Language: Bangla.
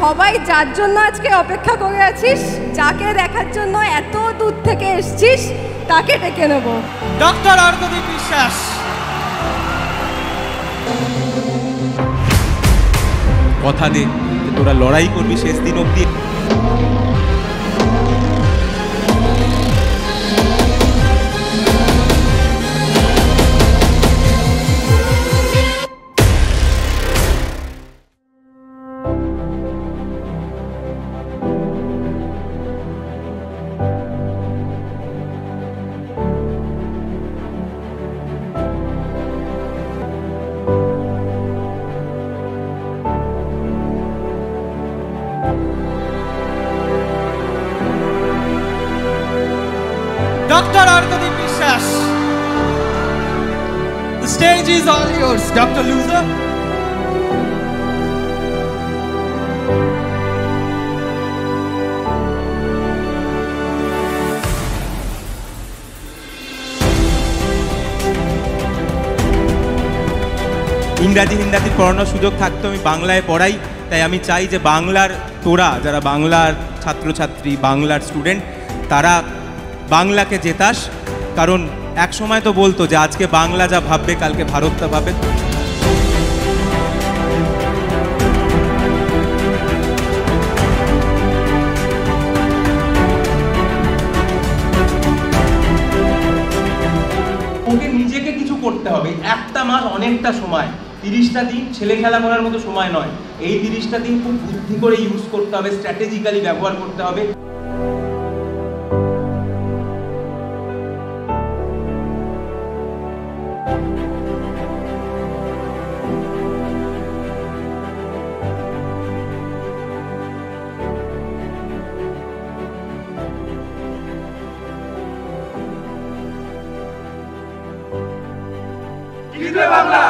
সবাই যার জন্য আজকে অপেক্ষা করে আছিস, যাকে দেখার জন্য এত দূর থেকে এসছিস, তাকে ডেকে নেব। ডক্টর অর্কদীপ বিশ্বাস। কথা দে যে তোরা লড়াই করবি শেষ দিন অবধি। Dr. Arkadeep বিশ্বাস. The stage is all yours, Dr. Loser. ইংরাজি হিন্দি পড়ানোর সুযোগ থাকতো আমি বাংলায় পড়াই, তাই আমি চাই যে বাংলার তোরা যারা বাংলার ছাত্রছাত্রী, বাংলার স্টুডেন্ট, তারা বাংলাকে জেতাস। কারণ এক সময় তো বলতো যে আজকে বাংলা যা ভাববে কালকে ভারত তা ভাবে। ওকে নিজেকে কিছু করতে হবে। একটা মাস অনেকটা সময়, 30টা দিন ছেলে খেলা করার মতো সময় নয়। এই 30টা দিন খুব বুদ্ধি করে ইউজ করতে হবে, স্ট্র্যাটেজিক্যালি ব্যবহার করতে হবে। বাংলা।